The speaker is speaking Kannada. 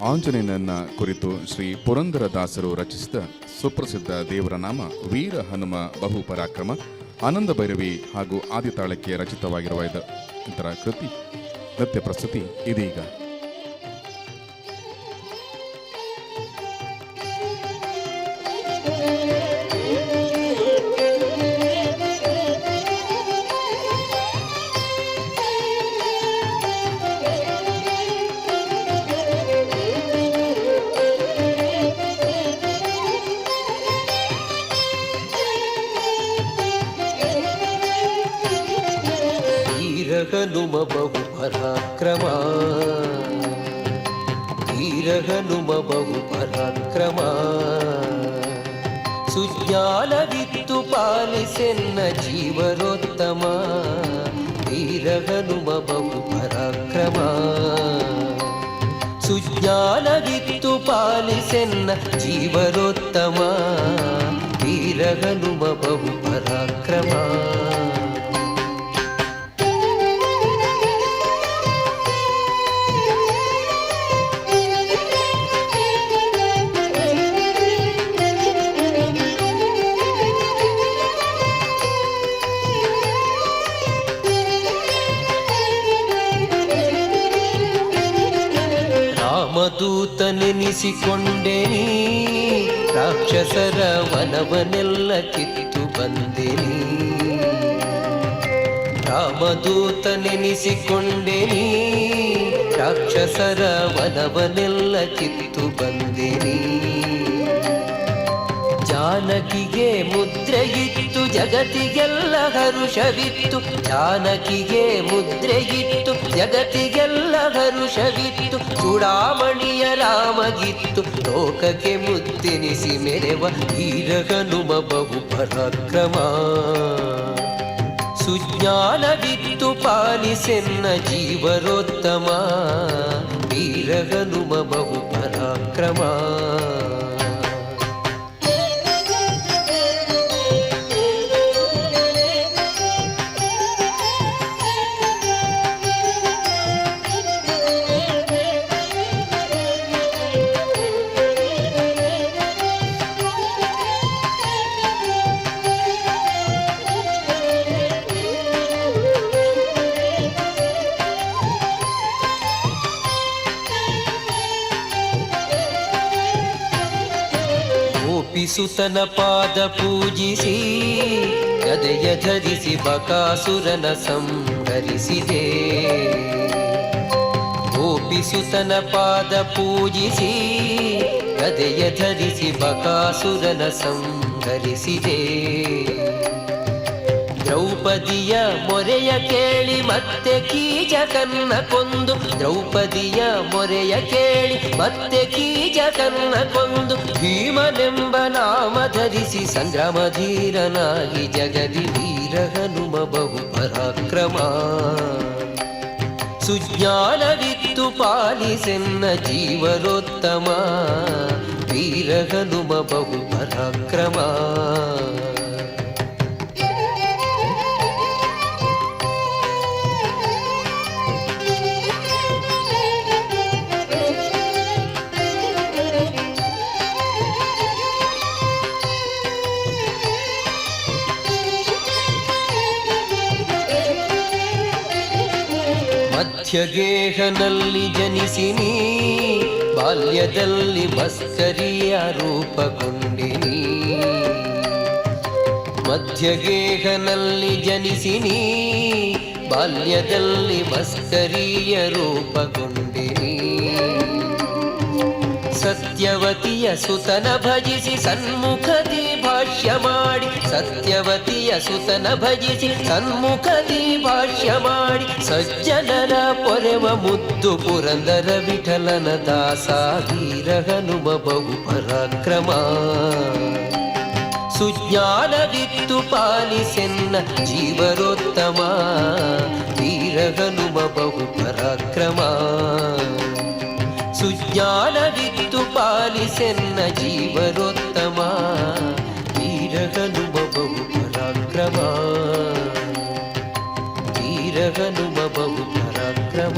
ಆಂಜನೇಯನನ್ನ ಕುರಿತು ಶ್ರೀ ಪುರಂದರದಾಸರು ರಚಿಸಿದ ಸುಪ್ರಸಿದ್ಧ ದೇವರ ನಾಮ ವೀರ ಹನುಮ ಬಹು ಪರಾಕ್ರಮ ಆನಂದ ಭೈರವಿ ಹಾಗೂ ಆದಿತಾಳಕ್ಕೆ ರಚಿತವಾಗಿರುವ ಇದರ ಕೃತಿ ನೃತ್ಯ ಪ್ರಸ್ತುತಿ ಇದೀಗ. ಹನುಮ ಬಹು ಪರಾಕ್ರಮ, ವೀರ ಹನುಮ ಬಹು ಪರಾಕ್ರಮ, ಸುಜ್ಞಾನವಿತ್ತು ಪಾಲಿಸೆನ್ನ ಜೀವನೋತ್ತಮ. ವೀರ ಹನುಮ ಬಹು ಪರಾಕ್ರಮ, ಸುಜ್ಞಾನವಿತ್ತು ಪಾಲಿಸೆನ್ನ ಜೀವನೋತ್ತಮ. ವೀರ ಹನುಮ ಬಹು ಪರಾಕ್ರಮ. ರಾಮದೂತನೆನಿಸಿಕೊಂಡೆನಿ, ರಾಕ್ಷಸರ ವನವನೆಲ್ಲ ಕಿತ್ತು ಬಂದೆನಿ. ರಾಮದೂತನೆನಿಸಿಕೊಂಡೆನಿ, ರಾಕ್ಷಸರ ವನವನೆಲ್ಲ ಕಿತ್ತು ಬಂದೆನಿ. ಜಾನಕಿಗೆ ಮುದ್ರೆಯಿತ್ತು ಜಗತ್ತಿಗೆಲ್ಲ ಹರುಷವಿತ್ತು, ಜಾನಕಿಗೆ ಮುದ್ರೆಯಿತ್ತು ಜಗತ್ತಿಗೆಲ್ಲ ಹರುಷವಿತ್ತು. ಚೂಡಾಮಣಿಯ ರಾಮಗಿತ್ತು ಲೋಕಕ್ಕೆ ಮುದ್ದೆನಿಸಿ ಮೆರೆವ ವೀರ ಹನುಮ ಬಹು ಪರಾಕ್ರಮ. ಸುಜ್ಞಾನವಿತ್ತು ಪಾಲಿಸೆನ್ನ ಜೀವನೋತ್ತಮ. ವೀರ ಹನುಮ ಬಹು ಪರಾಕ್ರಮ. ಸುತನ ಪಾದ ಪೂಜಿಸಿ ಗದೆಯ ಧರಿಸಿ ಬಕಾಸುರನ ಸಂಹರಿಸಿದೆ. ಗೋಪಿಸುತನ ಪಾದ ಪೂಜಿಸಿ ಗದೆಯ ಧರಿಸಿ ಬಕಾಸುರನ ಸಂಹರಿಸಿದೆ. ದ್ರೌಪದಿಯ ಮೊರೆಯ ಕೇಳಿ ಮತ್ತೆ ಕೀಚಕನ್ನ ಕೊಂದು, ದ್ರೌಪದಿಯ ಮೊರೆಯ ಕೇಳಿ ಮತ್ತೆ ಕೀಚಕನ್ನ ಕೊಂದು, ಭೀಮನೆಂಬ ನಾಮ ಧರಿಸಿ ಸಂಗ್ರಾಮಧೀರನಾಗಿ ಜಗದಿ ವೀರ ಹನುಮ ಬಹು ಪರಾಕ್ರಮ. ಸುಜ್ಞಾನವಿತ್ತು ಪಾಲಿಸೆನ್ನ ಜೀವನೋತ್ತಮ. ವೀರ ಹನುಮ ಬಹು ಪರಾಕ್ರಮ. ಮಧ್ಯಗೇಹನಲ್ಲಿ ಜನಿಸಿನಿ, ಬಾಲ್ಯದಲ್ಲಿ ಮಸ್ಕರಿಯ ರೂಪಗೊಂಡಿನಿ. ಮಧ್ಯಗೇಹನಲ್ಲಿ ಜನಿಸಿನಿ, ಬಾಲ್ಯದಲ್ಲಿ ಮಸ್ಕರಿಯ ರೂಪಗೊಂಡಿನಿ. ಸತ್ಯವತಿಯ ಸುತನ ಭಜಿಸಿ ಸನ್ಮುಖದಿ ಭಾಷ್ಯ ಮಾಡಿ, ಸತ್ಯವತಿಯ ಸುತನ ಭಜಿಸಿ ಸನ್ಮುಖದಿ ಭಾಷ್ಯ ಮಾಡಿ, ಸಜ್ಜನರ ಪೊರೆವ ಮುದ್ದು ಪುರಂದರ ವಿಠಲನ ದಾಸ. ವೀರ ಹನುಮ ಬಹು ಪರಾಕ್ರಮ. ಸುಜ್ಞಾನವಿತ್ತು ಪಾಲಿಸೆನ್ನ ಜೀವನೋತ್ತಮ. ವೀರ ಹನುಮ ಬಹು ಪರಾಕ್ರಮ. ಸುಜ್ಞಾನವಿತ್ತು ಪಾಲಿಸೆನ್ನ ಜೀವನೋತ್ತಮ. ವೀರ ಹನುಮ ಬಹು ಪರಾಕ್ರಮ. ವೀರ ಹನುಮ ಬಹು ಪರಾಕ್ರಮ.